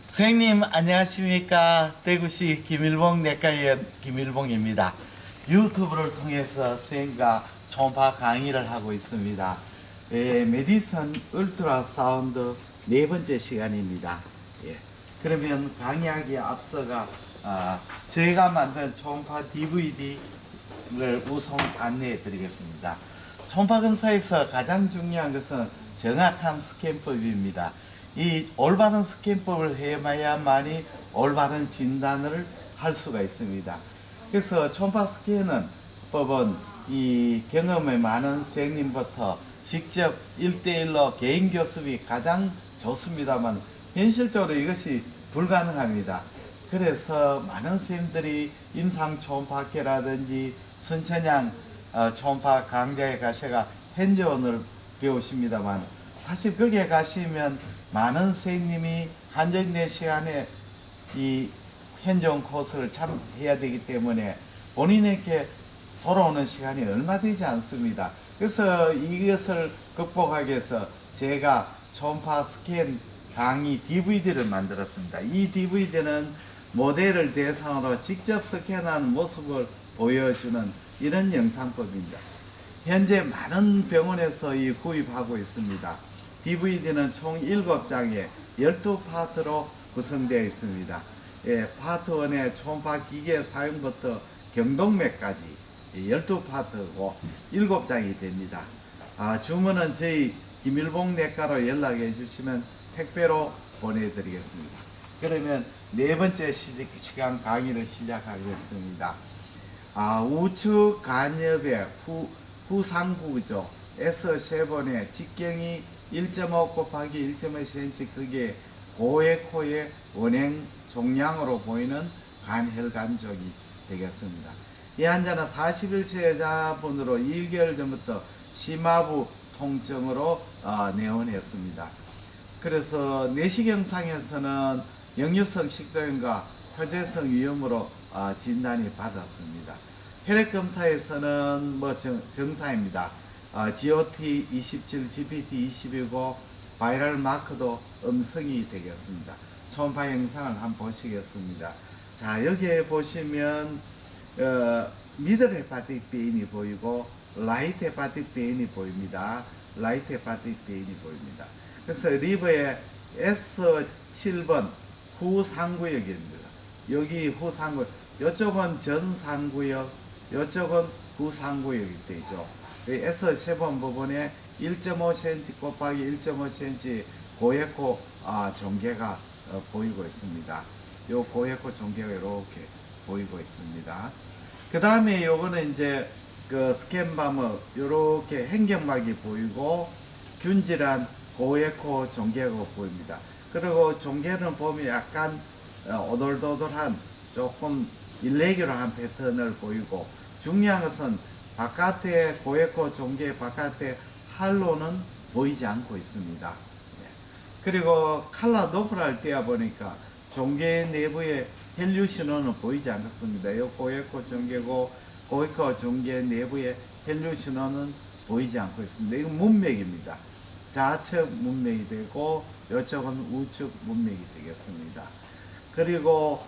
선생님 안녕하십니까. 대구시 김일봉 내과의원 김일봉입니다. 유튜브를 통해서 선생님과 초음파 강의를 하고 있습니다. 메디슨 울트라 사운드 네 번째 시간입니다. 그러면 강의하기에 앞서가 저희가 만든 초음파 DVD를 우선 안내해 드리겠습니다. 초음파 검사에서 가장 중요한 것은 정확한 스캔법입니다. 이 올바른 스캔법을 해야만이 올바른 진단을 할 수가 있습니다. 그래서 초음파 스캔은 법은 이 경험이 많은 선생님부터 직접 1대1로 개인 교습이 가장 좋습니다만 현실적으로 이것이 불가능합니다. 그래서 많은 선생님들이 임상 초음파학회라든지 순천향 초음파 강좌에 가셔가 현지원을 배우십니다만 사실 거기에 가시면 많은 선생님이 한정된 시간에 이 현종 코스를 참 해야 되기 때문에 본인에게 돌아오는 시간이 얼마 되지 않습니다. 그래서 이것을 극복하기 위해서 제가 초음파 스캔 강의 DVD를 만들었습니다. 이 DVD는 모델을 대상으로 직접 스캔하는 모습을 보여주는 이런 영상법입니다. 현재 많은 병원에서 구입하고 있습니다. DVD는 총 7장에 12파트로 구성되어 있습니다. 파트 1의 초음파 기계 사용부터 경동맥까지 12파트고 7장이 됩니다. 주문은 저희 김일봉 내과로 연락해 주시면 택배로 보내드리겠습니다. 그러면 네 번째 시간 강의를 시작하겠습니다. 우측 간엽의 후상구조에서 세번의 직경이 1.5 곱하기 1.5cm 그게 고에코의 원행 종양으로 보이는 간혈관종이 되겠습니다. 이 환자는 41세 여자분으로 1개월 전부터 심하부 통증으로 내원했습니다. 그래서 내시경상에서는 역류성 식도염과 표재성 위염으로 진단이 받았습니다. 혈액검사에서는 정상입니다. GOT 27, GPT 20이고 바이럴 마커도 음성이 되겠습니다. 초음파 영상을 한번 보시겠습니다. 자, 여기에 보시면 미들 헤파틱 베인이 보이고 라이트 헤파틱 베인이 보입니다. 라이트 헤파틱 베인이 보입니다. 그래서 리버의 S7번 후상구역입니다. 여기 후상구역, 이쪽은 전상구역, 이쪽은 후상구역이 되죠. S7번 부분에 1.5cm 곱하기 1.5cm 고에코 종괴가 보이고 있습니다. 요 고에코 종괴가 이렇게 보이고 있습니다. 그 다음에 요거는 이제 그 스캔밤은 이렇게 행경막이 보이고 균질한 고에코 종괴가 보입니다. 그리고 종괴는 보면 약간 오돌도돌한 조금 일레귤러한 패턴을 보이고 중요한 것은 바깥에 고에코 종괴 바깥에 할로는 보이지 않고 있습니다. 그리고 칼라 도플러를 떼어 보니까 종괴 내부에 헬류 신호는 보이지 않습니다. 이 고에코 종괴고 고에코 종괴 내부에 헬류 신호는 보이지 않고 있습니다. 이건 문맥입니다. 좌측 문맥이 되고 이쪽은 우측 문맥이 되겠습니다. 그리고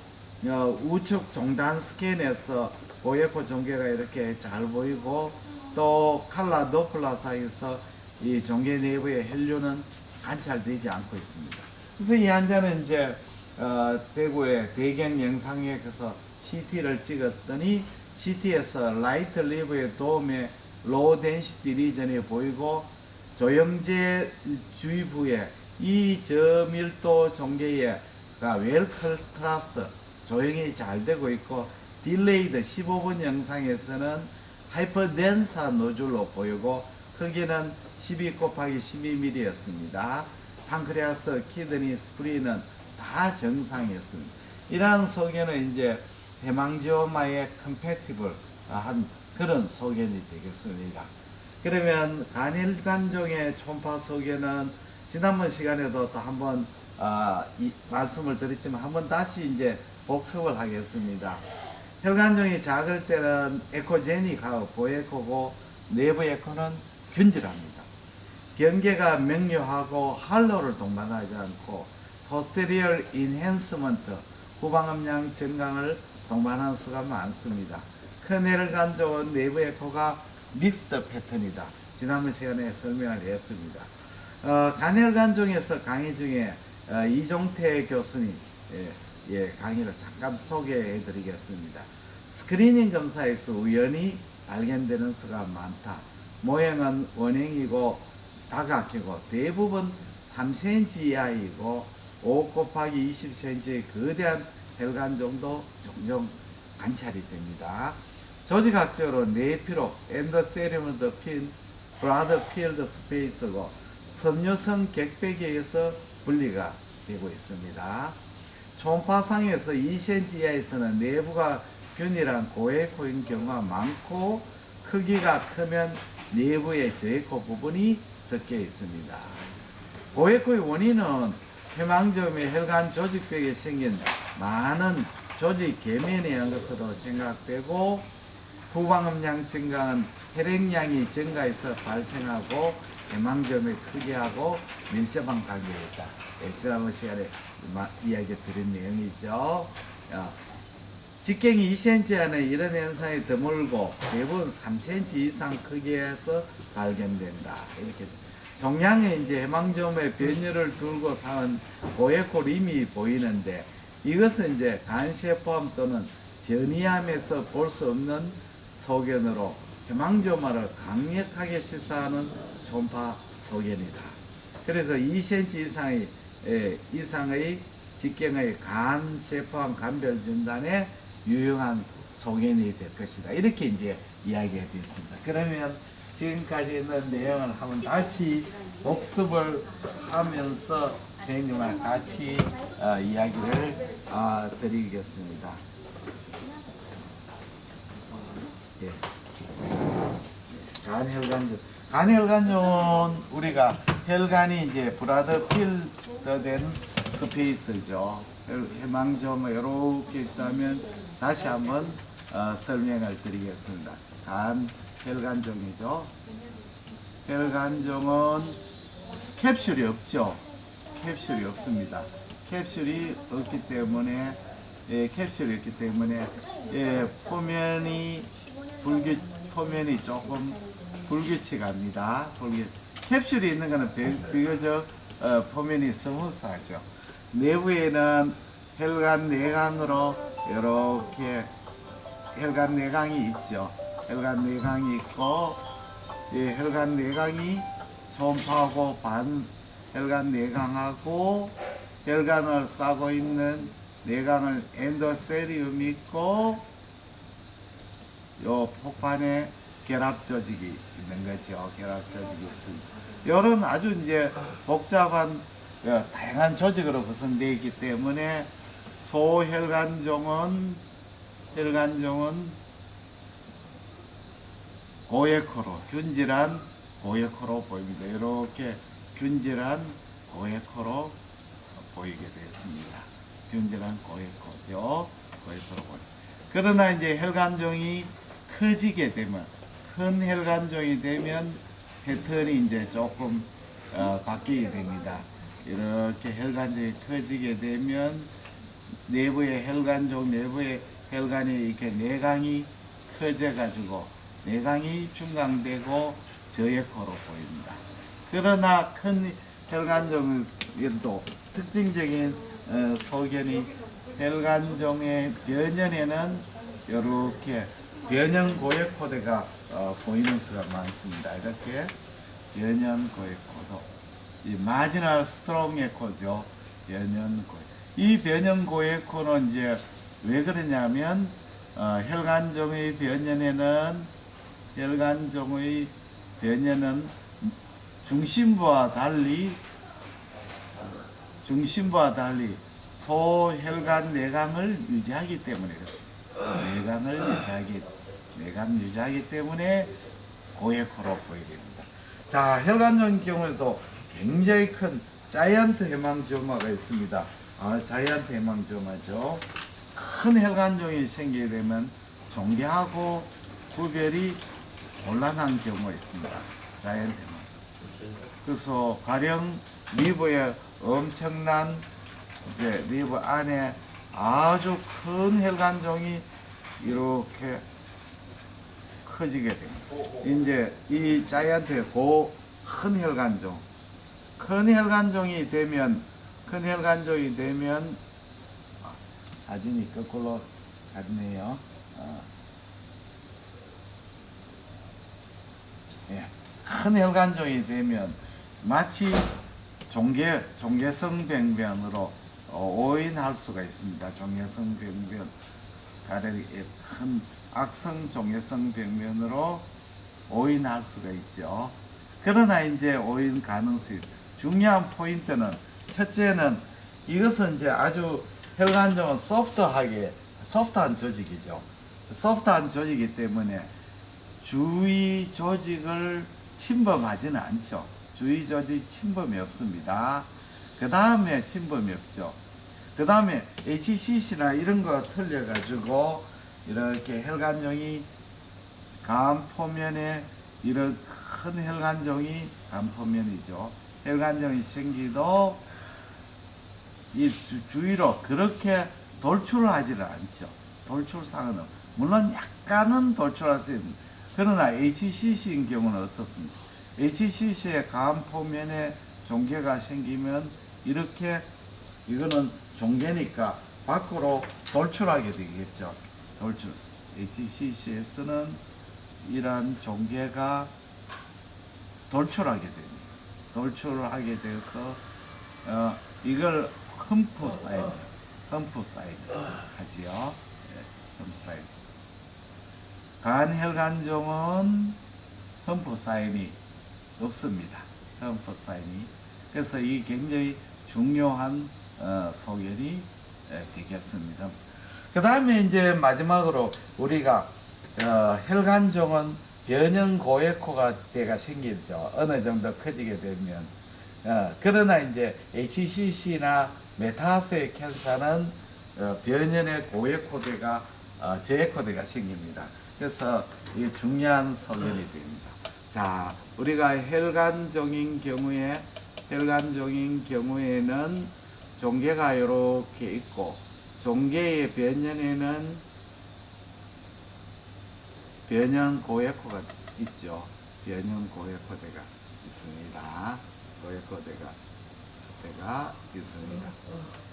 우측 종단 스캔에서 고에코 종괴가 이렇게 잘 보이고 또 칼라 도플러 사이에서 이 종괴 내부의 혈류는 관찰되지 않고 있습니다. 그래서 이 환자는 이제 대구의 대경 영상에 가서 CT를 찍었더니 CT에서 라이트 리버의 도움에 로우 덴시티 리전이 보이고 조영제 주위부에 이 저밀도 종괴의 웰 컨트라스트 조형이 잘 되고 있고 딜레이드 15번 영상에서는 하이퍼덴사 노즐로 보이고 크기는 12 곱하기 12mm였습니다. 판크레아스, 키드니, 스프린은 다 정상이었습니다. 이러한 소견은 이제 헤망지오마의 컴패티블 한 그런 소견이 되겠습니다. 그러면 간혈관종의 초음파 소견은 지난번 시간에도 또 한번 말씀을 드렸지만 한번 다시 이제 복습을 하겠습니다. 혈관종이 작을 때는 에코제닉하고 고에코고 내부 에코는 균질합니다. 경계가 명료하고 할로를 동반하지 않고 posterior enhancement, 후방 음량 증강을 동반하는 수가 많습니다. 큰 혈관종은 내부 에코가 믹스드 패턴이다. 지난번 시간에 설명을 했습니다. 간혈관종에서 강의 중에 이종태 교수님 강의를 잠깐 소개해 드리겠습니다. 스크리닝 검사에서 우연히 발견되는 수가 많다. 모형은 원형이고 다각형이고 대부분 3cm 이하이고 5 곱하기 20cm의 거대한 혈관종도 종종 관찰이 됩니다. 조직학적으로 내피로 엔도세리움드 핀 브라드 필드 스페이스고 섬유성 객배기에서 분리가 되고 있습니다. 초음파상에서 2cm 이하에서는 내부가 균일한 고에코인 경우가 많고 크기가 크면 내부의 저에코 부분이 섞여 있습니다. 고에코의 원인은 해망점의 혈관 조직벽에 생긴 많은 조직 계면에 의한 것으로 생각되고 후방음량 증강은 혈액량이 증가해서 발생하고 해망점의 크기하고 밀접한 관계가 있다. 지난번 시간에 이야기 드린 내용이죠. 직경이 2cm 안에 이런 현상이 드물고 대부분 3cm 이상 크기에서 발견된다. 이렇게 종양에 이제 해망점의 변열을 둘고 쌓은 고에코림이 보이는데 이것은 이제 간세포암 또는 전이암에서 볼 수 없는 소견으로 해망점화를 강력하게 시사하는 초음파 소견이다. 그래서 2cm 이상의 직경의 간세포암 간별 진단에 유용한 소견이 될 것이다. 이렇게 이제 이야기가 되어 있습니다. 그러면 지금까지 있는 내용을 한번 다시 복습을 하면서 선생님과 같이 이야기를 드리겠습니다. 예. 간혈관종은 우리가 혈관이 이제 브라드 필드된 스페이스죠. 해망점 이렇게 있다면 다시 한번 설명을 드리겠습니다. 혈관종이죠. 혈관종은 캡슐이 없죠. 캡슐이 없습니다. 캡슐이 없기 때문에 표면이 조금 불규칙합니다. 캡슐이 있는 것은 비교적 표면이 스무스하죠. 내부에는 혈관 내강으로 이렇게 혈관 내강이 있죠. 혈관 내강이 있고 혈관 내강이 초음파하고 혈관 내강하고 혈관을 싸고 있는 내강을 엔도세리움이 있고 요 폭판에 결합 조직이 있는 거죠. 결합 조직이 있습니다. 이런 아주 이제 복잡한 다양한 조직으로 구성되어 있기 때문에 소혈관종은 고에코로 균질한 고에코로 보입니다. 이렇게 균질한 고에코로 보이게 되었습니다. 균질한 고에코죠. 고에코로 보입니다. 그러나 이제 혈관종이 커지게 되면 큰 혈관종이 되면 패턴이 이제 조금 바뀌게 됩니다. 이렇게 혈관종이 커지게 되면 내부의 혈관종 내부의 혈관이 이렇게 내강이 커져 가지고 내강이 중강되고 저에코로 보입니다. 그러나 큰 혈관종에도 특징적인 소견이 혈관종의 변연에는 이렇게 변연 고에코드가 보이는 수가 많습니다. 이렇게 변연 고에코도 이 마지널 스트롱 에코죠. 변연 고에코. 이 변연 고에코는 이제 왜 그러냐면 혈관종의 변연은 중심부와 달리 소혈관 내강을 유지하기 때문에 그렇습니다. 내강 유지하기 때문에 고에코로 보이게 됩니다. 자, 혈관종 경우에도 굉장히 큰 자이언트 해망지오마가 있습니다. 자이언트 해망지오마죠. 큰 혈관종이 생기게 되면 종괴하고 구별이 곤란한 경우가 있습니다. 자이언트 해망. 그래서 가령 리버에 엄청난 이제 리버 안에 아주 큰 혈관종이 이렇게 커지게 됩니다. 이제 이 자이언트의 큰 혈관종, 큰 혈관종이 되면 사진이 거꾸로 갔네요. 예, 큰 혈관종이 되면 마치 종괴성 병변으로 오인할 수가 있습니다. 종괴성 병변, 가령 큰 악성 종괴성 병변으로 오인할 수가 있죠. 그러나 이제 오인 가능성이 중요한 포인트는 첫째는 이것은 이제 아주 혈관종은 소프트한 조직이죠. 소프트한 조직이기 때문에 주위 조직을 침범하지는 않죠. 주위 조직 침범이 없습니다. 그 다음에 침범이 없죠. 그 다음에 HCC나 이런 거 틀려가지고 이렇게 혈관종이 간포면에 이런 큰 혈관종이 간포면이죠. 혈관종이 생기도 이 주위로 그렇게 돌출하지를 않죠. 돌출상은 물론 약간은 돌출할 수 있습니다. 그러나 HCC인 경우는 어떻습니까? HCC의 간포면에 종괴가 생기면 이렇게 이거는 종괴니까 밖으로 돌출하게 되겠죠. 돌출. HCC에서는 이러한 종괴가 돌출하게 됩니다. 돌출하게 돼서 이걸 흠프 사인 하지요. 흠프 사인. 간혈관종은 흠프 사인이 없습니다. 흠프 사인이. 그래서 이 굉장히 중요한 소견이 되겠습니다. 그 다음에 이제 마지막으로 우리가 혈관종은 변형 고에코가 때가 생기죠. 어느 정도 커지게 되면. 그러나 이제 HCC나 메타세 캔서는 변형의 고에코대가 저에코대가 생깁니다. 그래서 이 중요한 소견이 됩니다. 자, 우리가 혈관종인 경우에는 종괴가 이렇게 있고 종괴의 변형에는 변형 고에코가 있죠. 변형 고에코대가 있습니다. 고에코대가 있습니다.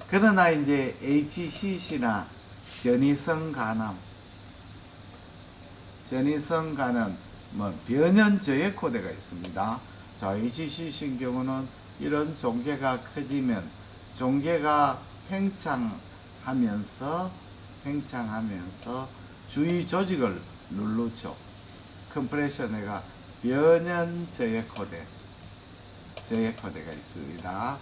그러나 이제 HCC나 전이성 간암 뭐 변형 저에코대가 있습니다. 자, HCC인 경우는 이런 종괴가 커지면 종괴가 팽창하면서 주위 조직을 누르죠. 컴프레션에가 변형 저에코대가 있습니다.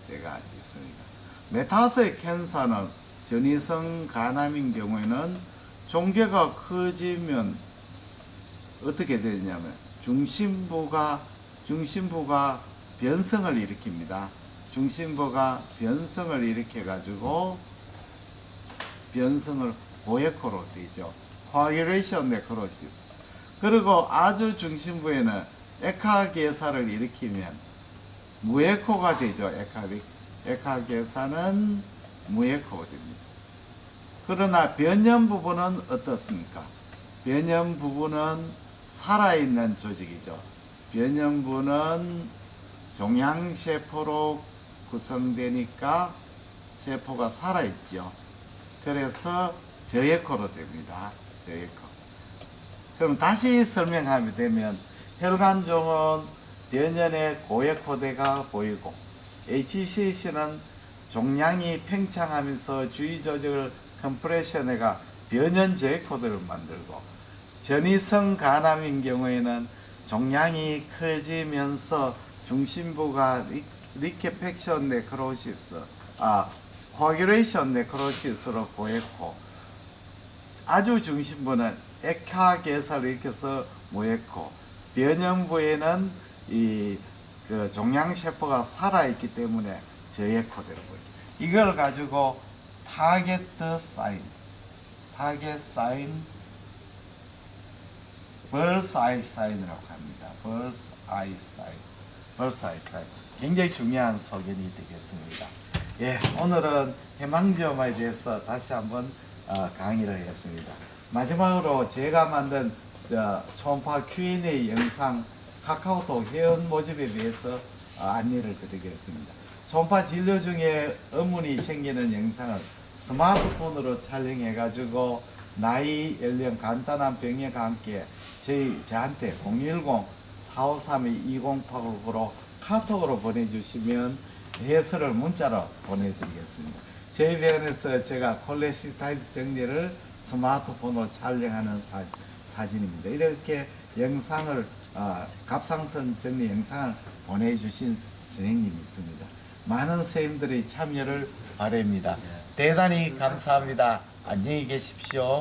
때가 있습니다. 메타세 캔서는 전이성 간암인 경우에는 종괴가 커지면 어떻게 되냐면 중심부가 변성을 일으킵니다. 중심부가 변성을 일으켜 가지고 변성을 고에코로 되죠. 코아귤레이션 네크로시스. 그리고 아주 중심부에는 에카계사를 일으키면 무에코가 되죠. 에카계사는 무에코가 됩니다. 그러나 변형 부분은 어떻습니까? 변형 부분은 살아있는 조직이죠. 변형부는 종양세포로 구성되니까 세포가 살아있죠. 그래서 저에코로 됩니다. 저에코. 그럼 다시 설명하게 되면 혈관종은 변형의 고에코대가 보이고 HCC는 종양이 팽창하면서 주위 조직을 컴프레션해가 변형 저에코대를 만들고 전이성 간암인 경우에는 종양이 커지면서 중심부가 리케펙션 네크로시스, 코아귤레이션 네크로시스로 보였고 아주 중심부는 에카계사를 일으켜서 모였고 변형부에는 그 종양세포가 살아있기 때문에 저에코대로 보입니다. 이걸 가지고 타겟 사인, 벌스 아이 사인이라고 합니다. 벌스 아이 사인. 굉장히 중요한 소견이 되겠습니다. 예, 오늘은 해망지엄에 대해서 다시 한번 강의를 했습니다. 마지막으로 제가 만든 초음파 Q&A 영상 카카오톡 회원 모집에 대해서 안내를 드리겠습니다. 초음파 진료 중에 의문이 생기는 영상을 스마트폰으로 촬영해 가지고 나이, 연령, 간단한 병역과 함께 저한테 010-4532-2089로 카톡으로 보내주시면 해설을 문자로 보내드리겠습니다. 저희 병원에서 제가 콜레시스타이드 정리를 스마트폰으로 촬영하는 사진입니다. 이렇게 영상을 갑상선 정리 영상을 보내주신 선생님이 있습니다. 많은 선생님들의 참여를 바랍니다. 대단히 감사합니다. 안녕히 계십시오.